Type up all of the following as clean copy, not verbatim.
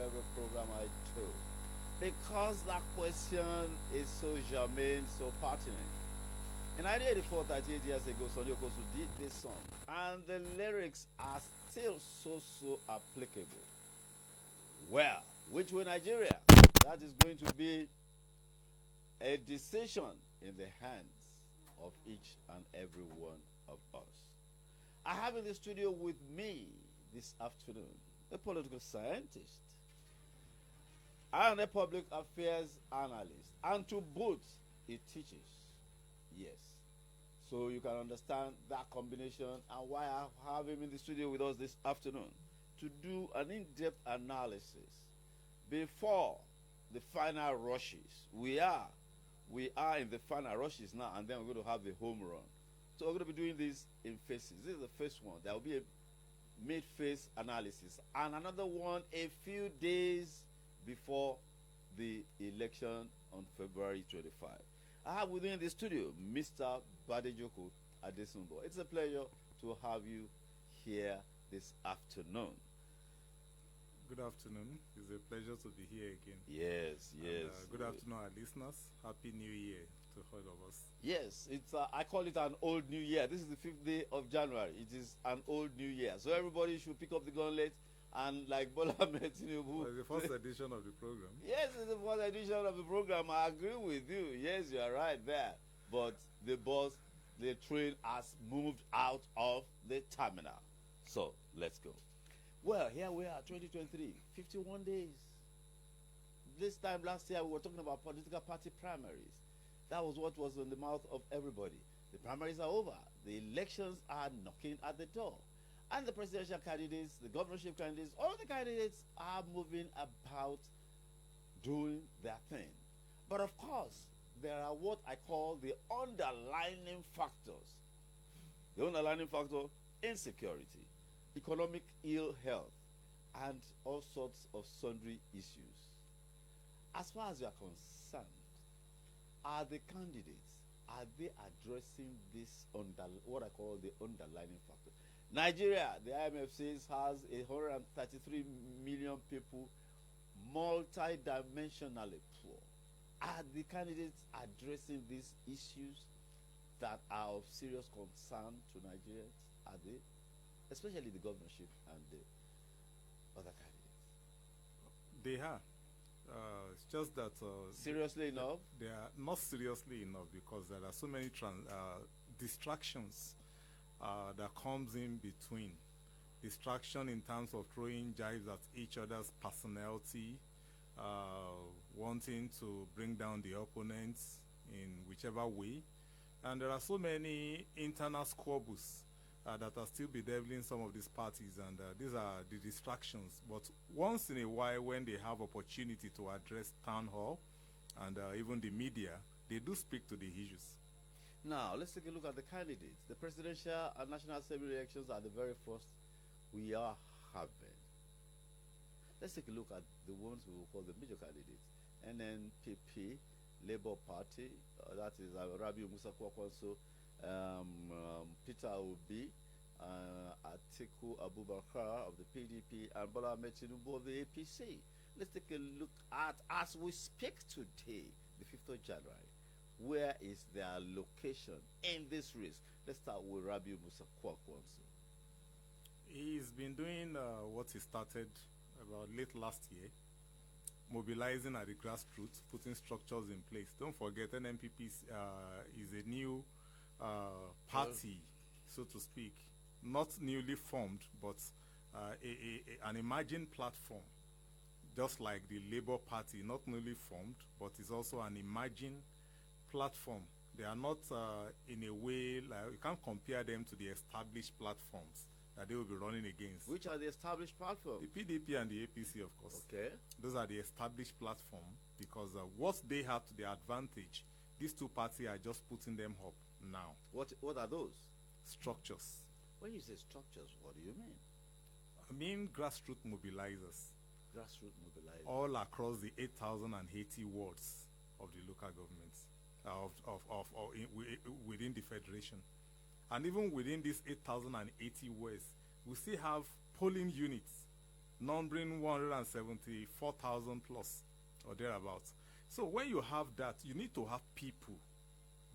every program I do. Because that question is so germane, so pertinent. In 1984, 38 years ago, Sonny Okosu did this song, and the lyrics are still so applicable. Well, which way Nigeria? That is going to be a decision in the hands of each and every one of us. I have in the studio with me this afternoon a political scientist and a public affairs analyst, and to boot, he teaches. Yes. So you can understand that combination and why I have him in the studio with us this afternoon to do an in-depth analysis before the final rushes. We are in the final rushes now, and then we're going to have the home run. So we're going to be doing this in phases. This is the first one. There will be a mid-phase analysis, and another one a few days before the election on February 25. I have within the studio Mr. Badejoko Adesunbo. It's a pleasure to have you here this afternoon. Good afternoon. It's a pleasure to be here again. Yes. Good afternoon, our listeners. Happy New Year to all of us. Yes, it's I call it an old New Year. This is the 5th day of January. It is an old New Year. So everybody should pick up the gauntlet and like Bola Tinubu. It's the first edition of the program. Yes, it's the first edition of the program. I agree with you. Yes, you are right there. But the train has moved out of the terminal. So let's go. Well, here we are, 2023, 51 days. This time last year, we were talking about political party primaries. That was what was in the mouth of everybody. The primaries are over. The elections are knocking at the door. And the presidential candidates, the governorship candidates, all the candidates are moving about doing their thing. But of course, there are what I call the underlying factors. The underlying factor, insecurity, economic ill health, and all sorts of sundry issues. As far as you are concerned, are the candidates, are they addressing this what I call the underlying factor? Nigeria, the IMF says, has 133 million people multidimensionally poor. Are the candidates addressing these issues that are of serious concern to Nigerians? Are they? Especially the governorship and the other candidates. They are. It's just that seriously enough, they are not seriously enough because there are so many distractions that comes in between. Distraction in terms of throwing jibes at each other's personality, wanting to bring down the opponents in whichever way, and there are so many internal squabbles that are still bedeviling some of these parties, and these are the distractions. But once in a while, when they have opportunity to address town hall and even the media, they do speak to the issues. Now, let's take a look at the candidates. The presidential and national assembly elections are the very first we are having. Let's take a look at the ones we will call the major candidates. NNPP, Labour Party, that is Rabiu Musa Kwakwanso, Peter Obi, Atiku Abubakar of the PDP, and Bola Ahmed Tinubu of the APC. Let's take a look at, as we speak today, the 5th of January, where is their location in this race? Let's start with Rabiu Musa Kwakwanso. He's been doing what he started about late last year, mobilizing at the grassroots, putting structures in place. Don't forget, NNPP is a new party, so to speak, not newly formed, but an emerging platform, just like the Labour Party, not newly formed, but is also an emerging platform. They are not in a way, like, you can't compare them to the established platforms that they will be running against. Which are the established platforms? The PDP and the APC, of course. Okay. Those are the established platform because what they have to their advantage, these two parties are just putting them up now. What are those? Structures. When you say structures, what do you mean? I mean grassroots mobilizers. Grassroots mobilizers. All across the 8,080 wards of the local governments, within the federation. And even within these 8,080 wards, we still have polling units numbering 174,000 plus or thereabouts. So when you have that, you need to have people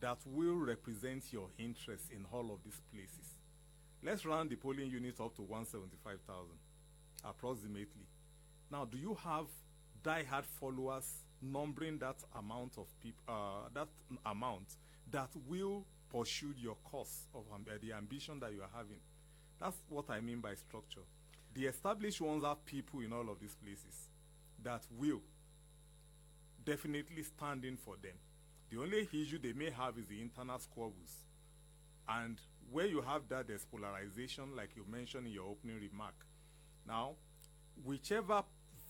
that will represent your interests in all of these places. Let's round the polling units up to 175,000 approximately. Now, do you have die-hard followers numbering that amount of people, that amount that will pursue your cause of the ambition that you are having? That's what I mean by structure. The established ones have people in all of these places that will definitely stand in for them. The only issue they may have is the internal squabbles. And where you have that, there's polarization, like you mentioned in your opening remark. Now, whichever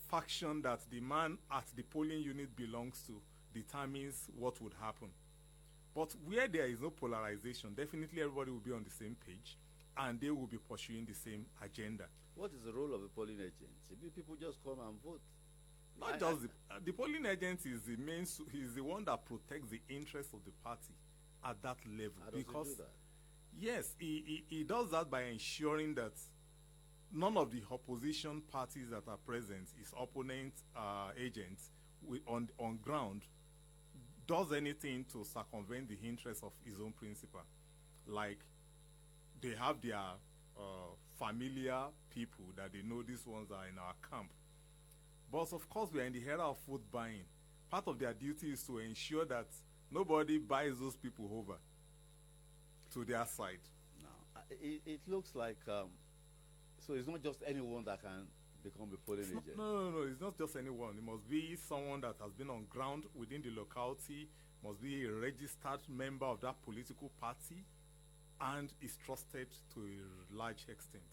faction that the man at the polling unit belongs to determines what would happen. But where there is no polarization, definitely everybody will be on the same page and they will be pursuing the same agenda. What is the role of a polling agent? People just come and vote. Not just the polling agent is the main, is the one that protects the interests of the party at that level. How does he do that? Yes, he does that by ensuring that none of the opposition parties that are present, his opponent agents on ground, does anything to circumvent the interests of his own principal. Like they have their familiar people that they know these ones are in our camp. But of course, we are in the era of vote buying. Part of their duty is to ensure that nobody buys those people over to their side. No, it looks like so it's not just anyone that can become a polling agent. No, it's not just anyone. It must be someone that has been on ground within the locality, must be a registered member of that political party, and is trusted to a large extent.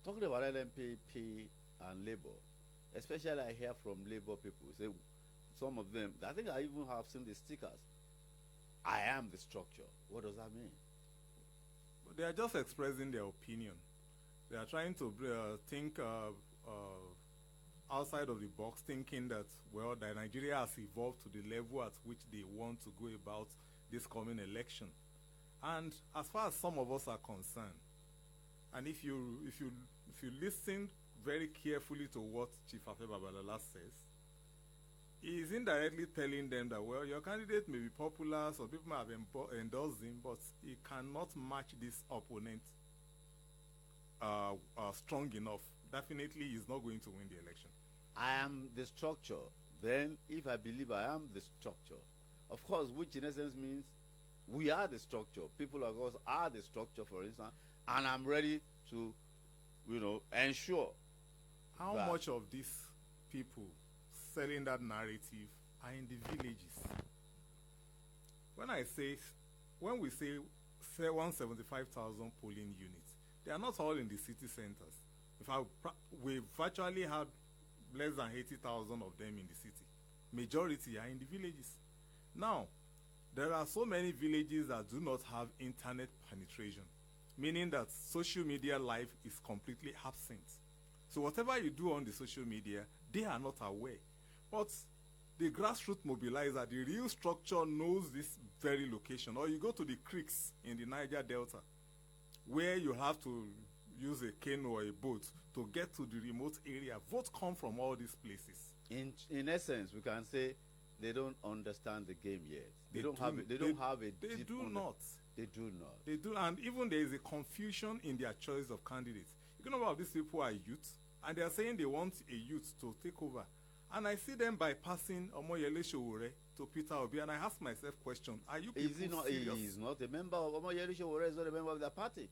Talking about LMPP and Labour, especially I hear from Labour people, say some of them, I think I even have seen the stickers. I am the structure. What does that mean? But they are just expressing their opinion. They are trying to think outside of the box, thinking that, well, that Nigeria has evolved to the level at which they want to go about this coming election. And as far as some of us are concerned, and if you listen very carefully to what Chief Afe Babalola says, he is indirectly telling them that, well, your candidate may be popular, some people might have endorsed him, but he cannot match this opponent strong enough. Definitely he's not going to win the election. I am the structure. Then, if I believe I am the structure, of course, which in essence means we are the structure. People like us are the structure, for instance, and I'm ready to, ensure. How much of these people selling that narrative are in the villages? When we say 175,000 polling units, they are not all in the city centers. In fact, we've virtually had less than 80,000 of them in the city. Majority are in the villages. Now, there are so many villages that do not have internet penetration, meaning that social media life is completely absent. So whatever you do on the social media, they are not aware. But the grassroots mobilizer, the real structure, knows this very location. Or you go to the creeks in the Niger Delta, where you have to use a canoe or a boat to get to the remote area. Votes come from all these places. In essence, we can say they don't understand the game yet. They do not. They do, and even there is a confusion in their choice of candidates. You know, about these people are youth, and they are saying they want a youth to take over. And I see them bypassing Omoyele Sowore to Peter Obi, and I ask myself question: are you people serious? He is not a member of Omoyele Sowore. Is not a member of the party.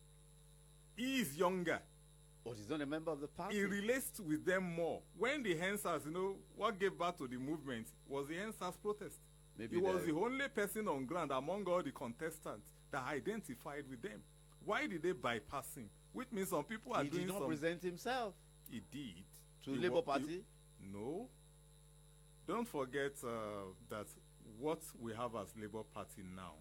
He is younger. But he's not a member of the party. He relates with them more. When the Hensas, what gave birth to the movement was the Hensas protest. He was the only person on ground among all the contestants that identified with them. Why did they bypass him? Which means some people are doing He did not present himself. He did. To the Labour Party? No. Don't forget that what we have as Labour Party now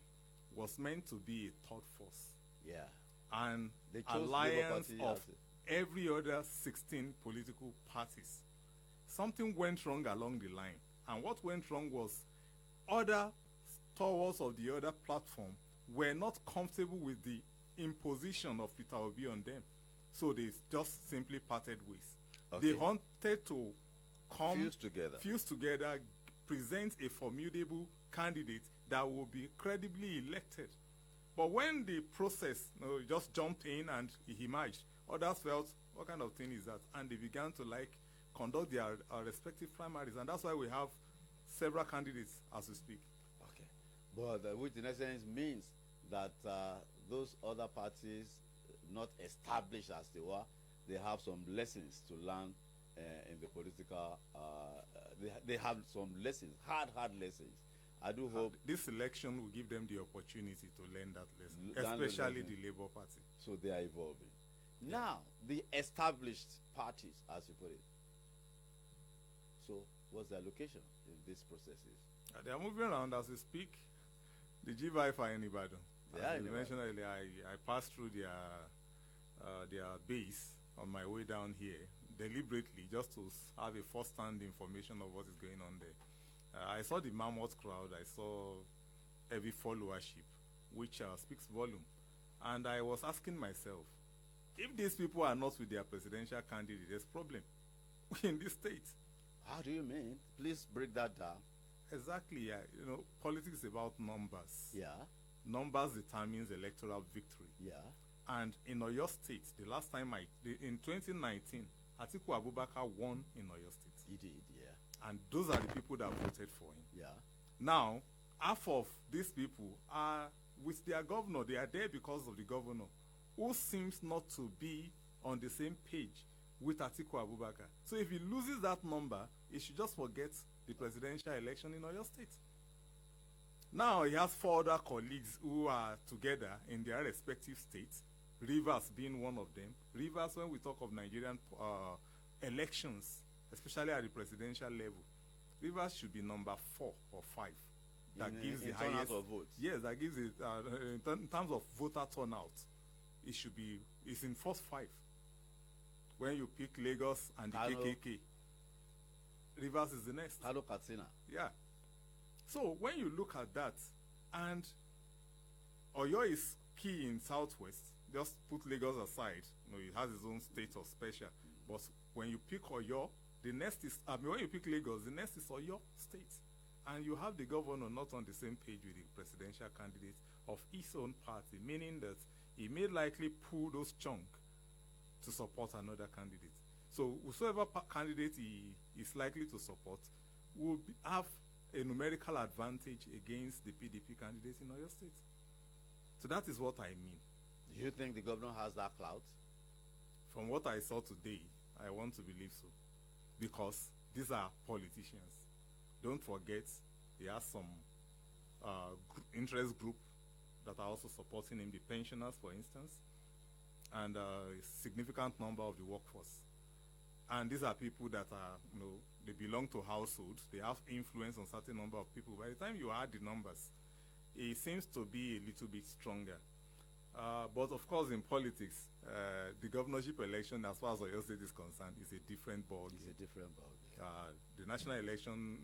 was meant to be a third force. Yeah. And alliance of every other 16 political parties. Something went wrong along the line. And what went wrong was other stalwarts of the other platform were not comfortable with the imposition of Peter Obi on them. So they just simply parted ways. They wanted to fuse together, present a formidable candidate that will be credibly elected. But when the process just jumped in and he emerged, others felt, what kind of thing is that? And they began to conduct their respective primaries. And that's why we have several candidates as we speak. Okay. But which in essence means that those other parties, not established as they were, they have some lessons to learn in the political, they have some lessons, hard lessons. I do hope this election will give them the opportunity to learn that lesson, especially the Labour Party. So they are evolving. Yeah. Now, the established parties, as you put it. So, what's their location in these processes? They are moving around as we speak. The G5 are in Ibadan. As you mentioned earlier, I passed through their base on my way down here deliberately just to have a first-hand information of what is going on there. I saw the mammoth crowd. I saw heavy followership, which speaks volume. And I was asking myself, if these people are not with their presidential candidate, there's problem in this state. How do you mean? Please break that down. Exactly. Yeah. Politics is about numbers. Yeah. Numbers determines electoral victory. Yeah. And in Oyo State, the last time in 2019, Atiku Abubakar won in Oyo State. He did, yeah. And those are the people that voted for him. Yeah. Now, half of these people are with their governor. They are there because of the governor, who seems not to be on the same page with Atiku Abubakar. So if he loses that number, he should just forget the presidential election in Oyo State. Now he has 4 other colleagues who are together in their respective states, Rivers being one of them. Rivers, when we talk of Nigerian elections, especially at the presidential level, Rivers should be number 4 or 5. That gives the highest of votes. Yes, that gives it in terms of voter turnout. It's in first 5. When you pick Lagos and the KKK, Rivers is the next. Hello, Katsina. Yeah. So when you look at that, and Oyo is key in Southwest, just put Lagos aside. It has its own status special. But when you pick Oyo, the next is, when you pick Lagos, the next is Oyo State. And you have the governor not on the same page with the presidential candidate of his own party, meaning that he may likely pull those chunk to support another candidate. So whosoever candidate he is likely to support will have a numerical advantage against the PDP candidates in Oyo State. So that is what I mean. Do you think the governor has that clout? From what I saw today, I want to believe so. Because these are politicians. Don't forget, he has some interest group that are also supporting him, the pensioners, for instance, and a significant number of the workforce. And these are people that are, they belong to households. They have influence on certain number of people. By the time you add the numbers, it seems to be a little bit stronger. But of course, in politics, the governorship election, as far as Oyo State is concerned, is a different ballgame. It's a different ballgame. The national election,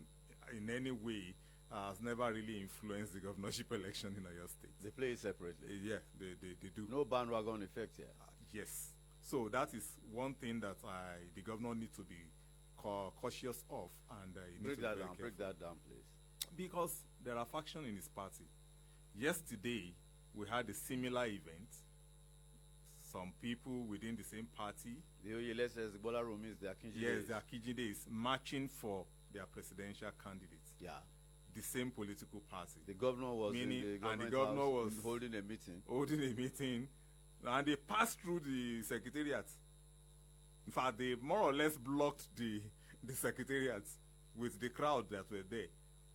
in any way, has never really influenced the governorship election in Oyo State. They play it separately. Yeah, they do. No bandwagon effect here. Yes. So that is one thing that the governor needs to be cautious of, and break that down, please. Because there are factions in his party. Yesterday, we had a similar event. Some people within the same party. The Oyele says Bola Rumi is their Kinjide. Yes, their Kinjide is marching for their presidential candidate. Yeah. The same political party. The governor was holding a meeting. And they passed through the secretariat. In fact, they more or less blocked the secretariat with the crowd that were there.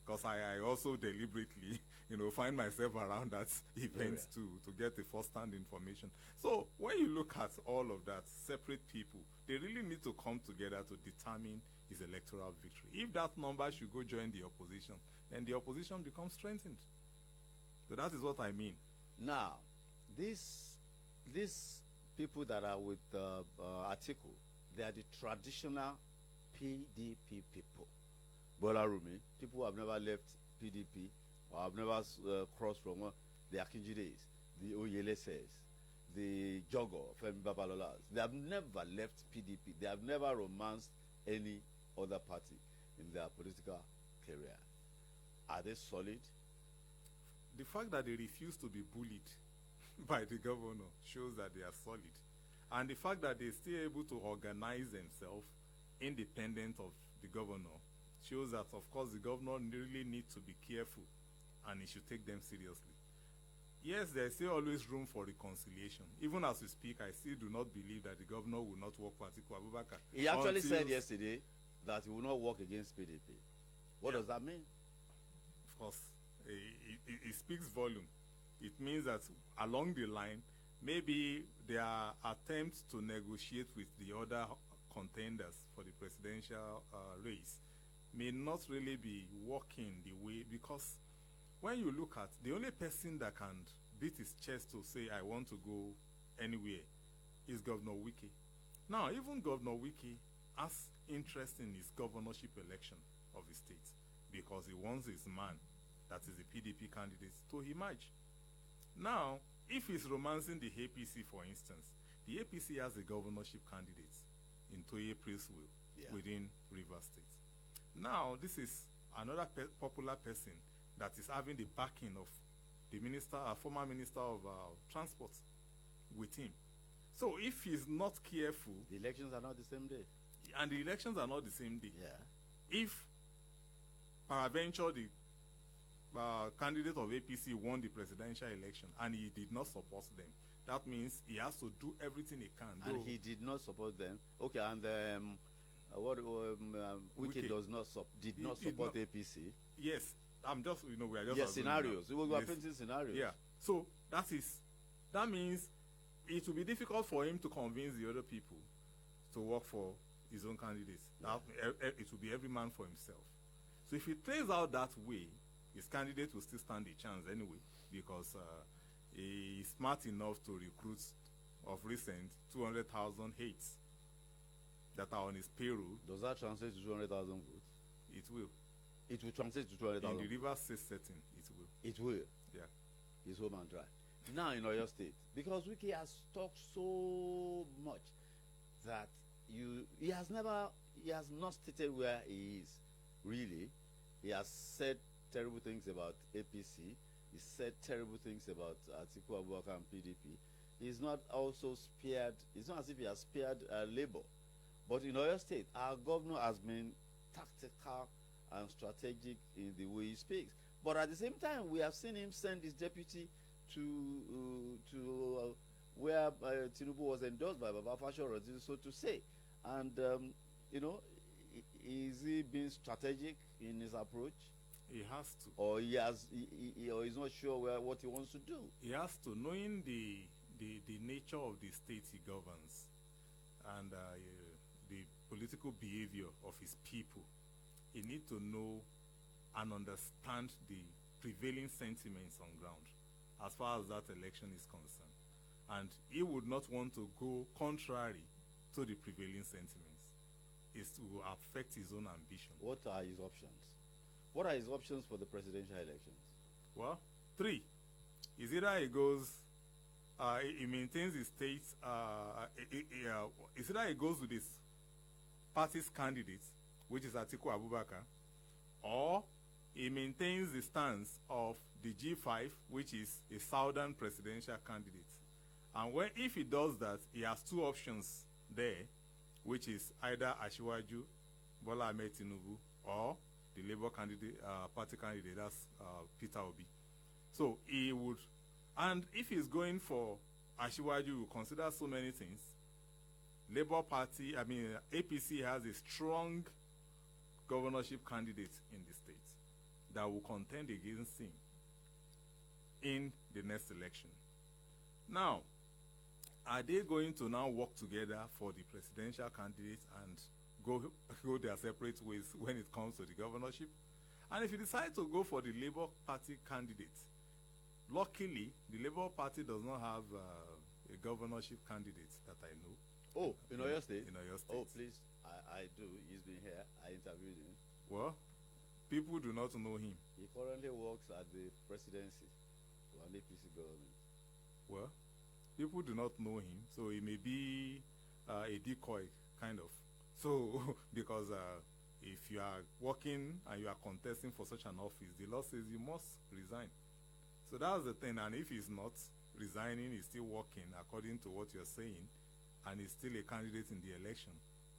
Because I also deliberately, find myself around that event to get the first-hand information. So when you look at all of that, separate people, they really need to come together to determine his electoral victory. If that number should go join the opposition, then the opposition becomes strengthened. So that is what I mean. Now, these people that are with Atiku, they are the traditional PDP people. Bola Rumi, people who have never left PDP or have never crossed from the Akinji days, the Oyele says. the Jogo, Femi Babalolas. They have never left PDP. They have never romanced any other party in their political career. Are they solid? The fact that they refuse to be bullied by the governor shows that they are solid. And the fact that they're still able to organize themselves independent of the governor shows that, of course, the governor really needs to be careful and he should take them seriously. Yes, there's still always room for reconciliation. Even as we speak, I still do not believe that the governor will not work for Atiku Abubakar. He actually said yesterday that he will not work against PDP. What does that mean? Of course, it speaks volume. It means that along the line, maybe their attempts to negotiate with the other contenders for the presidential race may not really be working the way, because when you look at the only person that can beat his chest to say I want to go anywhere is Governor Wike. Now, even Governor Wike has interest in his governorship election of his state because he wants his man, that is the PDP candidate, to emerge. Now, if he's romancing the APC, for instance, the APC has a governorship candidate in Toye Priestwill within Rivers State. Now, this is another popular person that is having the backing of the minister, former minister of transport with him. So if he's not careful... The elections are not the same day. And the elections are not the same day. Yeah. If peradventure the candidate of APC won the presidential election and he did not support them, that means he has to do everything he can. And he did not support them. Okay, and Wike did not support APC. Yes, I'm just, we are just... Yes, scenarios. We are painting scenarios. Yeah. So that means it will be difficult for him to convince the other people to work for his own candidates. It will be every man for himself. So if it plays out that way, his candidate will still stand a chance anyway, because he is smart enough to recruit, of recent, 200,000 hates that are on his payroll. Does that translate to 200,000 votes? It will. It will translate to 200,000. In the Rivers State setting, it will. It will. Yeah. It's home and dry. Now in Oyo State, because Wike has talked so much that he has not stated where he is. Really, he has said terrible things about APC. He said terrible things about Atiku Abubakar and PDP. He's not also spared. It's not as if he has spared Labour. But in Oyo State, our governor has been tactical and strategic in the way he speaks. But at the same time, we have seen him send his deputy to where Tinubu was endorsed by Baba Fashola, so to say. And, is he being strategic in his approach? He has to. Or or he's not sure what he wants to do? He has to, knowing the nature of the state he governs and the political behavior of his people. He needs to know and understand the prevailing sentiments on ground as far as that election is concerned. And he would not want to go contrary to the prevailing sentiments. It will affect his own ambition. What are his options? What are his options for the presidential elections? Well, 3. Is either he goes, he maintains his state, is either he goes with his party's candidate, which is Atiku Abubakar, or he maintains the stance of the G5, which is a southern presidential candidate. And if he does that, he has 2 options there, which is either Asiwaju, Bola Ahmed Tinubu, or the Labour candidate, party candidate, that's Peter Obi. So he would, and if he's going for Asiwaju, he will consider so many things. Labour Party, APC has a strong governorship candidate in the state that will contend against him in the next election. Now, are they going to now work together for the presidential candidate and go their separate ways when it comes to the governorship? And if you decide to go for the Labour Party candidate, luckily, the Labour Party does not have a governorship candidate that I know. Oh, in Oyo State? In Oyo State. Oh, please, I do. He's been here. I interviewed him. Well, people do not know him. He currently works at the presidency of an APC government. Well, People do not know him, so he may be a decoy, kind of. So, because if you are working and you are contesting for such an office, the law says you must resign. So that's the thing. And if he's not resigning, he's still working according to what you're saying, and he's still a candidate in the election,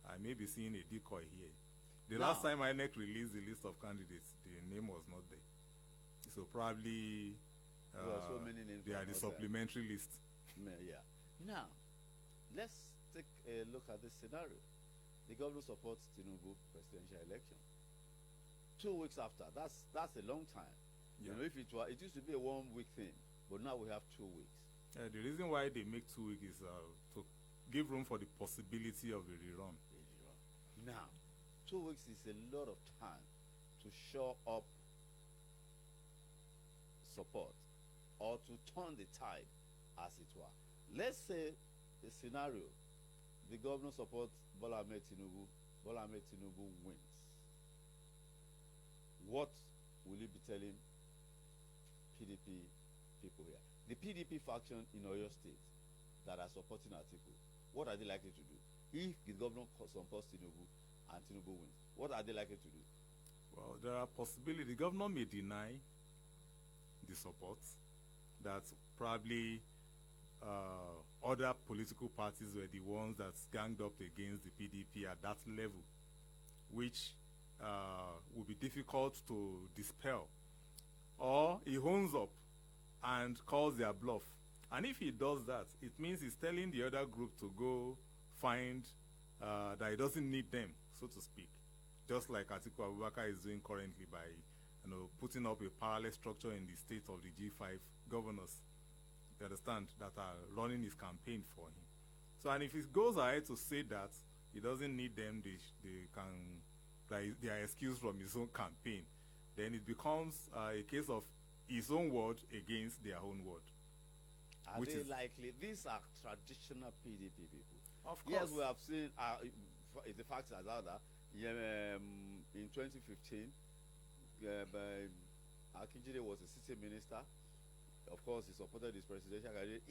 I may be seeing a decoy here. The last time INEC released the list of candidates, the name was not there. So probably There are so many names. they are the supplementary list. Yeah. Now, let's take a look at this scenario. The governor supports Tinubu presidential election. 2 weeks after, that's a long time. Yeah. You know, if it used to be a 1 week thing, but now we have 2 weeks. The reason why they make 2 weeks is to give room for the possibility of a rerun. Now, 2 weeks is a lot of time to shore up support or to turn the tide, as it were. Let's say the scenario, the governor supports Bola Ahmed Tinubu wins. What will he be telling PDP people here? The PDP faction in Oyo State that are supporting Atiku, what are they likely to do? If the governor supports Tinubu and Tinubu wins, what are they likely to do? Well, there are possibilities. The governor may deny the support, that probably other political parties were the ones that ganged up against the PDP at that level, which will be difficult to dispel. Or he owns up and calls their bluff. And if he does that, it means he's telling the other group to go find that he doesn't need them, so to speak. Just like Atiku Abubakar is doing currently by putting up a parallel structure in the state of the G5 governors, you understand, that are running his campaign for him. So, and if he goes ahead to say that he doesn't need them, they are excused from his own campaign, then it becomes a case of his own word against their own word. Are they likely? These are traditional PDP people. Of course. Yes, we have seen, the facts are that in 2015, Akinjide was a city minister. Of course, he supported his presidential candidate.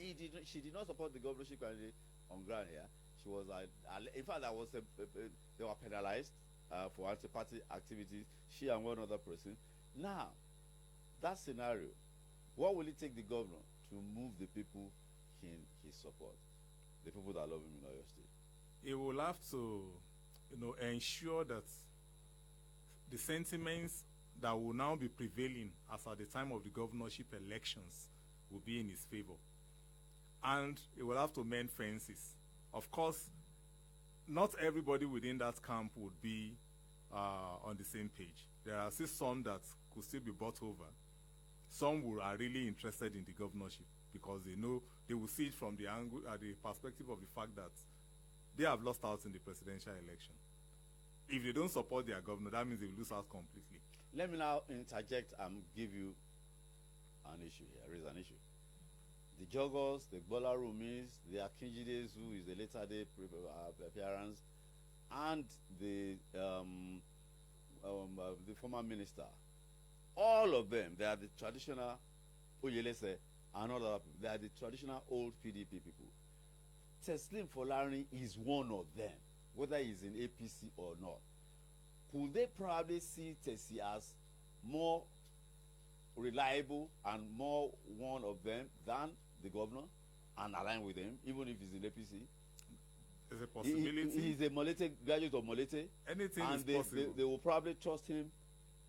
She did not support the governorship candidate on ground here. She was, in fact, they were penalized for anti-party activities. She and one other person. Now, that scenario, what will it take the governor to move the people in his support, the people that love him in Oyo State? He will have to, ensure that the sentiments that will now be prevailing as at the time of the governorship elections will be in his favor. And he will have to mend fences. Of course, not everybody within that camp would be on the same page. There are still some that could still be bought over. Some who are really interested in the governorship because they know they will see it from the angle, the perspective of the fact that they have lost out in the presidential election. If they don't support their governor, that means they will lose out completely. Let me now interject and give you an issue here. Raise an issue. The joggers, the Bola Rumis, the Akinjides, who is the later day appearance, and the former minister, all of them, they are the traditional Oyelese and all other people. They are the traditional old PDP people. Teslim Folarin is one of them, whether he's in APC or not. Could they probably see Tessie as more reliable and more one of them than the governor and align with him, even if he's in APC? There's a possibility. He's a Molete, graduate of Molete. Anything and is possible. They will probably trust him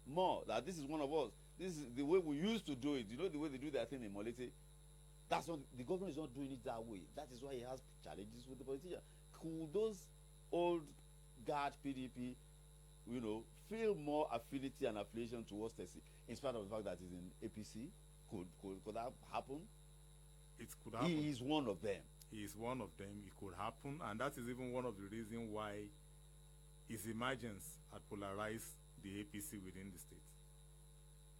more. That this is one of us. This is the way we used to do it. You know the way they do their thing in Molete? That's not, the governor is not doing it that way. That is why he has challenges with the politician. Could those old guard PDP, feel more affinity and affiliation towards Tessie, in spite of the fact that he's in APC? Could that happen? It could happen. He is one of them. He is one of them. It could happen, and that is even one of the reasons why his emergence had polarized the APC within the state,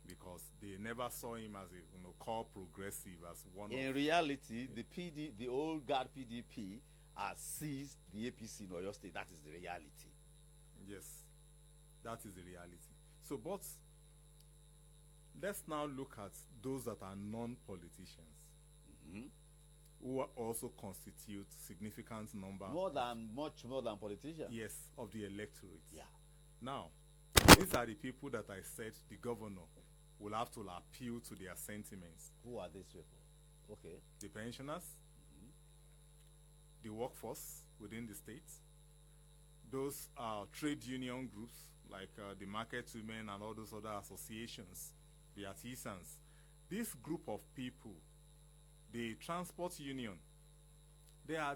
because they never saw him as a core progressive, as one. In reality, the old guard PDP has seized the APC in Oyo State. That is the reality. Yes, that is the reality. So, but let's now look at those that are non-politicians. Mm-hmm. who also constitute significant number. Much more than politicians. Yes, of the electorate. Yeah. Now, these are the people that I said the governor will have to appeal to their sentiments. Who are these people? Okay. The pensioners, the workforce within the state, those trade union groups like the market women and all those other associations, the artisans. This group of people, the transport union, they are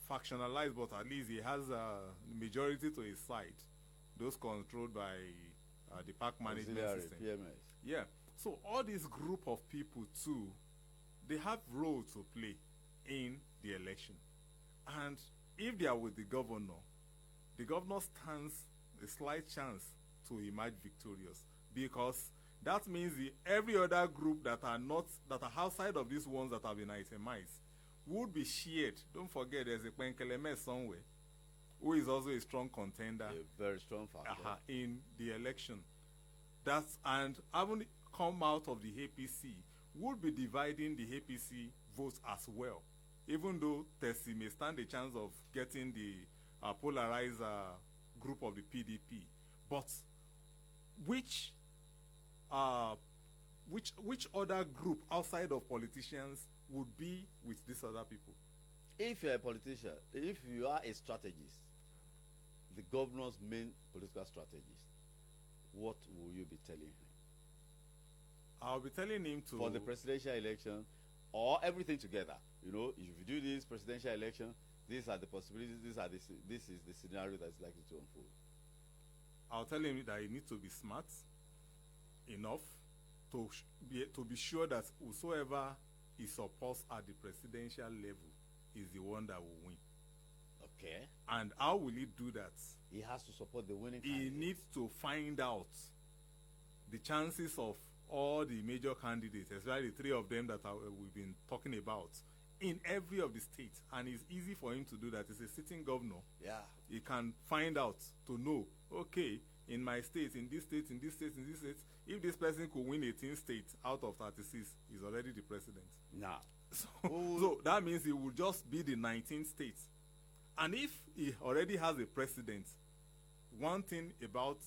factionalized, but at least he has a majority to his side. Those controlled by the park management system. PMS. Yeah. So all this group of people too, they have role to play in the election. And if they are with the governor stands a slight chance to emerge victorious, because that means every other group that are outside of these ones that have been itemized would be shared. Don't forget, there's a Penkeleme somewhere who is also a strong contender, a very strong factor in the election. And having come out of the APC would be dividing the APC votes as well, even though Tessie may stand a chance of getting the polarized group of the PDP. But which other group outside of politicians would be with these other people? If you're a politician, if you are a strategist, the governor's main political strategist, what will you be telling him? I'll be telling him to... For the presidential election, or everything together. You know, if you do this presidential election, these are the possibilities, this is the scenario that's likely to unfold. I'll tell him that he needs to be smart enough to be sure that whosoever he supports at the presidential level is the one that will win. Okay. And how will he do that? He has to support the winning candidate. He needs to find out the chances of all the major candidates, especially the three of them that we've been talking about, in every of the states. And it's easy for him to do that. He's a sitting governor. Yeah. He can find out to know, okay, in my state, in this state, in this state, in this state, if this person could win 18 states out of 36, he's already the president. Nah. So that means he will just be the 19 states. And if he already has a president, one thing about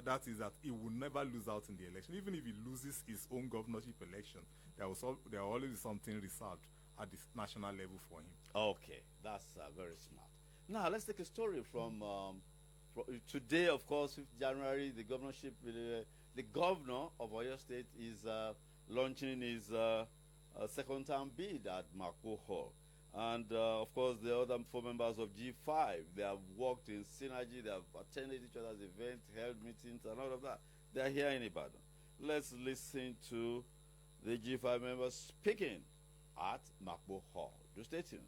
that is that he will never lose out in the election. Even if he loses his own governorship election, there will always be something reserved at the national level for him. Okay, that's very smart. Now, let's take a story from today, of course, 5th January, the governorship, the governor of Oyo State is launching his second-term bid at Makpo Hall. And, of course, the other 4 members of G5, they have worked in synergy, they have attended each other's events, held meetings, and all of that. They are here in Ibadan. Let's listen to the G5 members speaking at Makpo Hall. Do stay tuned.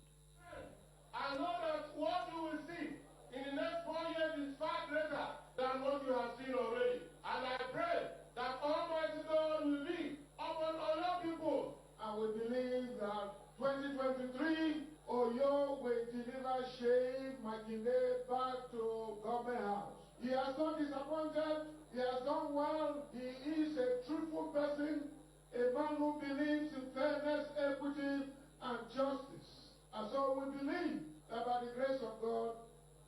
I know that what you will see in the next 4 years is far greater than what you have seen already. And I pray that Almighty God will be upon all your people. And we believe that 2023, Oyo will deliver Sheikh Makinde back to government house. He has not disappointed. He has done well. He is a truthful person, a man who believes in fairness, equity, and justice. And so we believe that by the grace of God,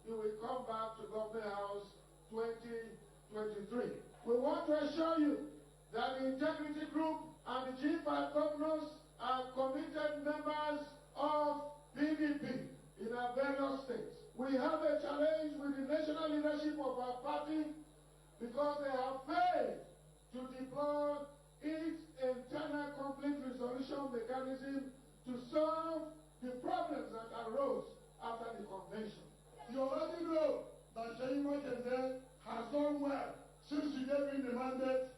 he will come back to government house 2023. We want to assure you that the Integrity Group and the G5 governors are committed members of PDP in our various states. We have a challenge with the national leadership of our party because they have failed to deploy its internal conflict resolution mechanism to solve the problems that arose after the convention. You already know that Sheikh Makinde has done well since she gave him the mandate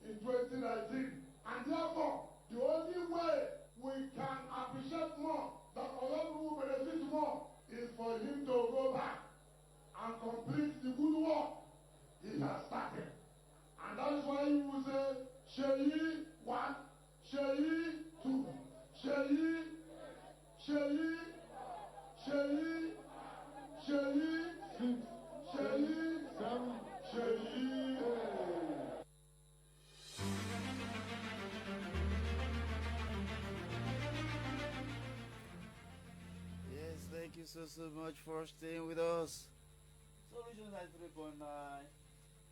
in 2019. And therefore, the only way we can appreciate more, that Oyo will benefit more, is for him to go back and complete the good work he has started. And that is why he will say, Sheyi 1, Sheyi 2, Sheyi, Sheyi, Sheyi, Sheyi 6, Sheyi 7, Sheyi 8. so much for staying with us. Solution 93.9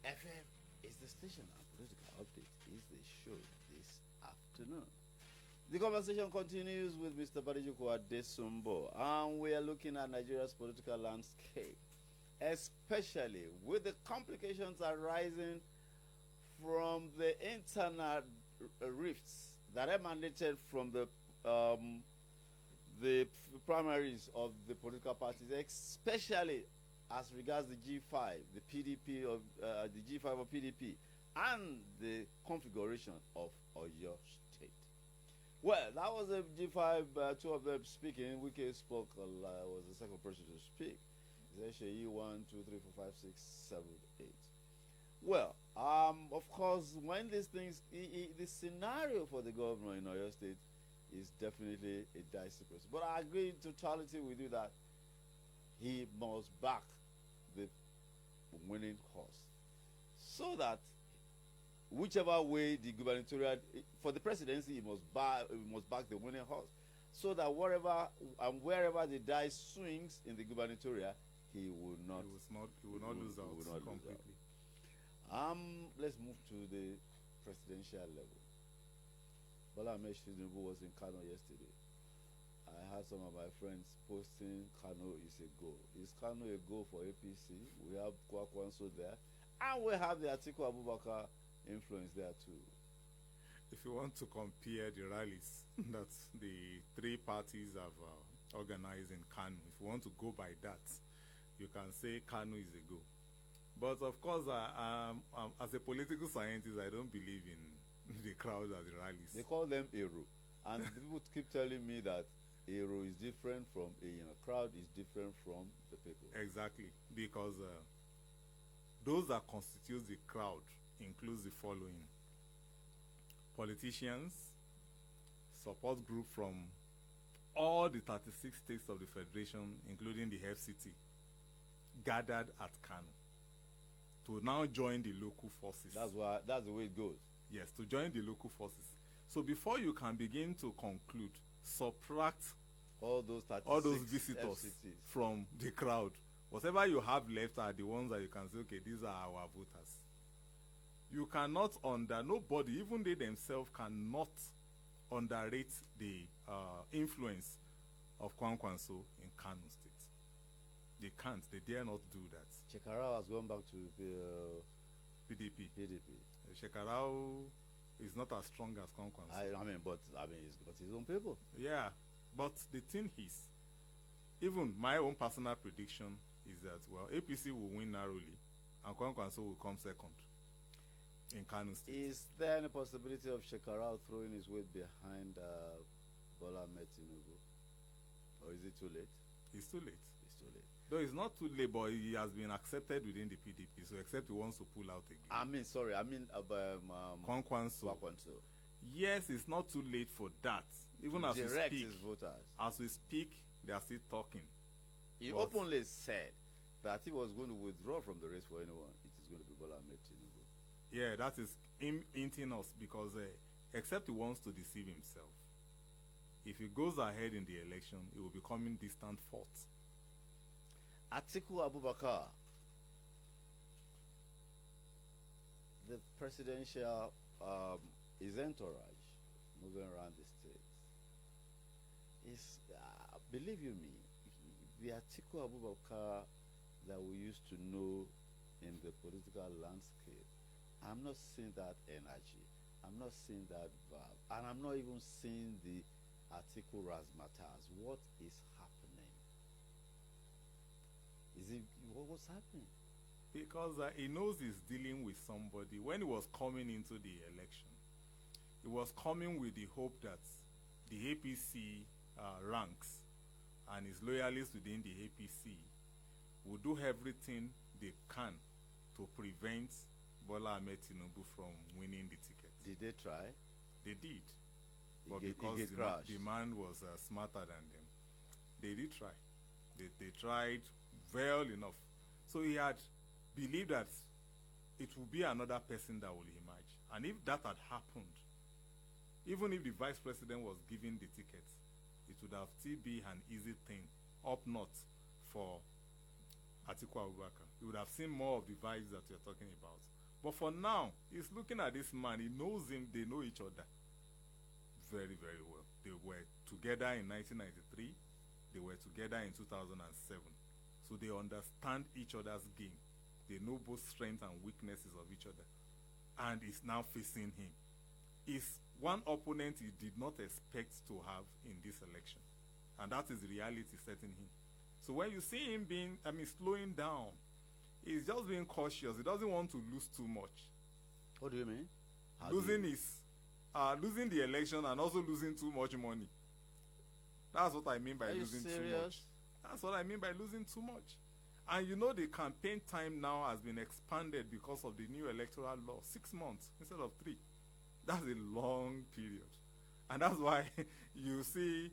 FM is the station, and political update is the show this afternoon. The conversation continues with Mr. Badijuku Adesumbo, and we are looking at Nigeria's political landscape, especially with the complications arising from the internal rifts that emanated from the primaries of the political parties, especially as regards the G5, the PDP of the G5 of PDP, and the configuration of Oyo State. Well, that was a G5, two of them speaking. Wike spoke, was the second person to speak. He said, Sheyi 1, 2, 3, 4, 5, 6, 7, 8. Well, of course, when these things, the scenario for the governor in Oyo State is definitely a dicey process. But I agree in totality with you that he must back the winning horse, so that whichever way the gubernatorial, for the presidency, he must back the winning horse, so that wherever and wherever the dice swings in the gubernatorial, he will not lose out completely. Let's move to the presidential level. Bola Ahmed Tinubu was in Kano yesterday. I had some of my friends posting Kano is a go. Is Kano a go for APC? We have Kwakwanso there, and we have the Atiku Abubakar influence there too. If you want to compare the rallies that the three parties have organized in Kano, if you want to go by that, you can say Kano is a go. But of course, as a political scientist, I don't believe in the crowd at the rallies. They call them Ero, and people keep telling me that Ero is different from a crowd is different from the people. Exactly, because those that constitute the crowd includes the following: politicians, support group from all the 36 states of the federation, including the FCT, gathered at Kano to now join the local forces. That's the way it goes. Yes, to join the local forces. So before you can begin to conclude, subtract all those visitors FCTs from the crowd. Whatever you have left are the ones that you can say, okay, these are our voters. You cannot nobody, even they themselves, cannot underrate the influence of Kwankwanso in Kano State. They can't. They dare not do that. Shekarau has gone back to PDP. PDP. Shekarau is not as strong as Kwankwanso. He's got his own people. Yeah, but the thing is, even my own personal prediction is that, well, APC will win narrowly, and Kwankwanso will come second in Kano State. Is there any possibility of Shekarau throwing his weight behind Bola Ahmed Tinubu? Or is it too late? It's too late. It's too late. Though it's not too late, but he has been accepted within the PDP, so except he wants to pull out again. Kwankwanso. Yes, it's not too late for that. Even as we Direct speak, his voters. as we speak, they are still talking. He openly said that he was going to withdraw from the race for anyone. It is going to be Bola Ahmed Tinubu. Yeah, that is him hinting us, because except he wants to deceive himself. If he goes ahead in the election, he will be coming distant fourth. Atiku Abubakar, the presidential his entourage moving around the state is, believe you me, the Atiku Abubakar that we used to know in the political landscape, I'm not seeing that energy. I'm not seeing that vibe. And I'm not even seeing the Atiku Razzmatazz. What is happening? What's happening? Because he knows he's dealing with somebody. When he was coming into the election, he was coming with the hope that the APC ranks and his loyalists within the APC will do everything they can to prevent Bola Ahmed Tinubu from winning the ticket. Did they try? They did. But because the man was smarter than them, they did try. They tried well enough. So he had believed that it would be another person that will emerge. And if that had happened, even if the vice president was given the ticket, it would have still been an easy thing up north for Atiku Abubakar, he would have seen more of the vibes that you're talking about. But for now, he's looking at this man. He knows him. They know each other very, very well. They were together in 1993. They were together in 2007. So they understand each other's game. They know both strengths and weaknesses of each other. And he's now facing him. Is one opponent he did not expect to have in this election. And that is the reality setting him. So when you see him slowing down, he's just being cautious. He doesn't want to lose too much. What do you mean? Losing the election and also losing too much money. That's what I mean by losing too much. That's what I mean by losing too much. And you know the campaign time now has been expanded because of the new electoral law. 6 months instead of 3. That's a long period. And that's why you see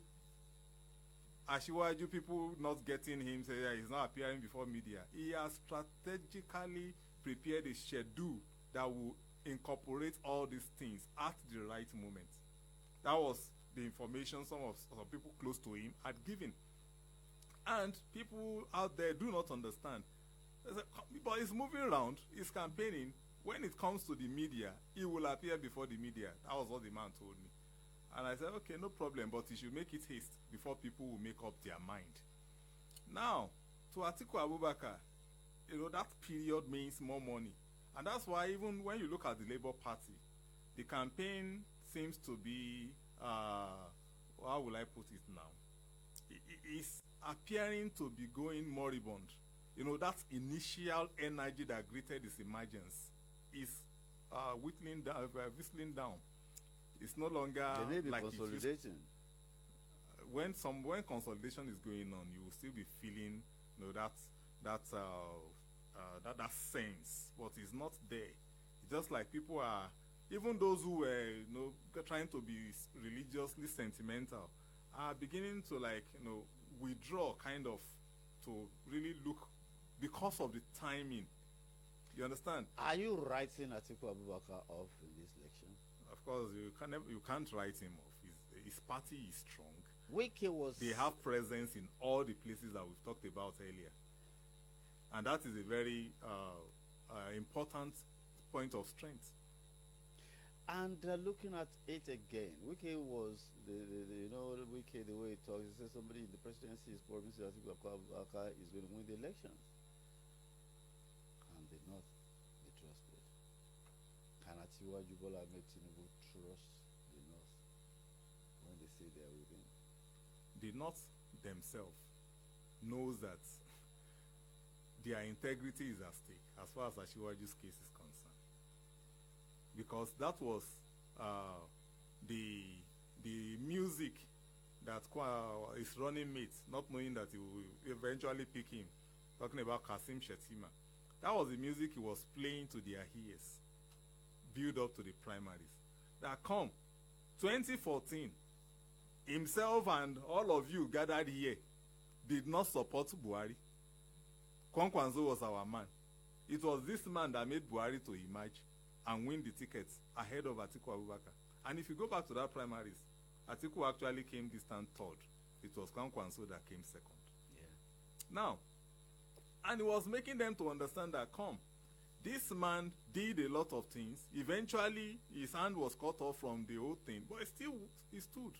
Ashiwaju people not getting him, say he's not appearing before media. He has strategically prepared a schedule that will incorporate all these things at the right moment. That was the information some people close to him had given. And people out there do not understand. But he's moving around, he's campaigning. When it comes to the media, he will appear before the media. That was what the man told me. And I said, okay, no problem, but he should make it haste before people will make up their mind. Now, to Atiku Abubakar, that period means more money. And that's why even when you look at the Labour Party, the campaign seems to be, how will I put it now? It's appearing to be going moribund. That initial energy that greeted his emergence is whistling down. It's no longer there may be like consolidation. When consolidation is going on, you will still be feeling that sense, but it's not there. It's just like people are, even those who were trying to be religiously sentimental, are beginning to withdraw kind of to really look because of the timing. You understand? Are you writing Atiku Abubakar off in this election? Of course, you can't write him off. His party is strong. They have presence in all the places that we've talked about earlier, and that is a very important point of strength. And looking at it again, Wike was Wike, the way he talks, he says somebody in the presidency is promising Atiku Abubakar is going to win the elections. Can they not be trusted? Can Atiwaju Bola Ahmed Tinubu trust the North when they say they are with him? The North themselves knows that their integrity is at stake as far as Ashiwaju's case is concerned, because that was the music that his running mate, not knowing that he will eventually pick him, talking about Kasim Shettima. That was the music he was playing to their ears, build up to the primaries. That come 2014, himself and all of you gathered here did not support Buhari. Kwankwanzo was our man. It was this man that made Buhari to emerge and win the tickets ahead of Atiku Abubakar. And if you go back to that primaries, Atiku actually came distant third. It was Kwankwanzo that came second. Yeah. Now, and he was making them to understand that, this man did a lot of things. Eventually, his hand was cut off from the whole thing, but he stood.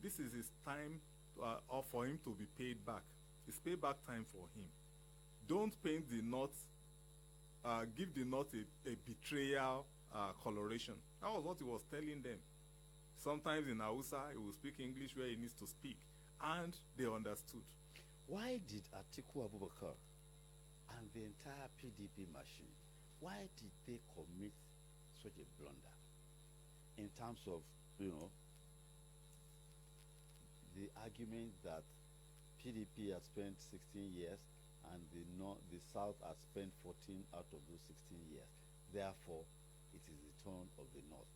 This is his time for him to be paid back. It's payback time for him. Don't paint the North, give the North a betrayal coloration. That was what he was telling them. Sometimes in Hausa, he will speak English where he needs to speak, and they understood. Why did Atiku Abubakar and the entire PDP machine, why did they commit such a blunder in terms of, the argument that PDP has spent 16 years and the South has spent 14 out of those 16 years. Therefore, it is the turn of the North.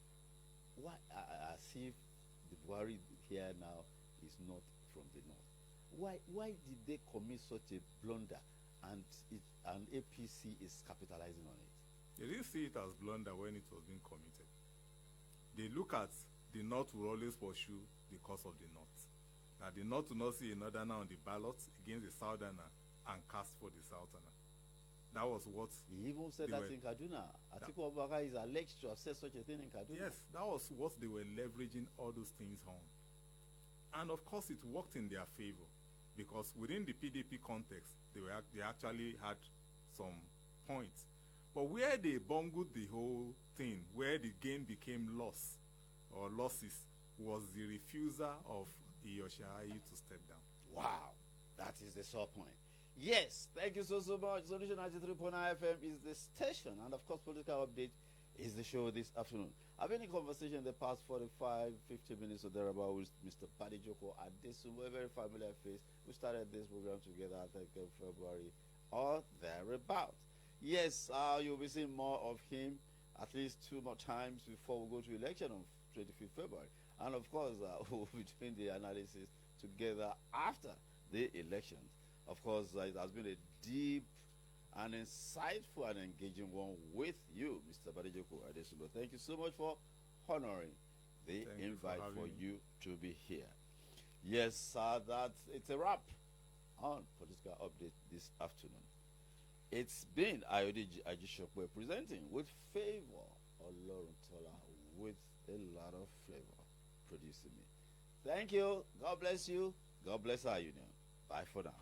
Why, as if the Buhari here now is not from the North? Why did they commit such a blunder, and APC is capitalizing on it? They didn't see it as blunder when it was being committed. They look at the North will always pursue the cause of the North. that the North will not see a Northerner on the ballot against the Southerner and cast for the Southerner. That was what. He even said that in Kaduna. Atiku Abubakar is alleged to have said such a thing in Kaduna. Yes, that was what they were leveraging all those things on. And of course, it worked in their favor, because within the PDP context, they actually had some points. But where they bungled the whole thing, where the gain became loss or losses, was the refusal of Iyoshayi to step down. Wow, that is the sore point. Yes, thank you so much. Solution 93.9 FM is the station, and of course, Political Update is the show this afternoon. I've been in conversation in the past 45, 50 minutes or thereabout with Mr. Badejoko Adesumo, a very familiar face. We started this program together, I think, in February or thereabout. Yes, you'll be seeing more of him at least 2 more times before we go to election on 25th February. And of course, we'll be doing the analysis together after the elections. Of course, it has been a deep and insightful and engaging one with you, Mr. Badejoko Adesumo. Thank you so much for honoring the invite for you to be here. Yes, it's a wrap on Political Update this afternoon. It's been Ayodiji Ajishokwe presenting with favor Oloruntola with a lot of flavor producing me. Thank you. God bless you. God bless our union. Bye for now.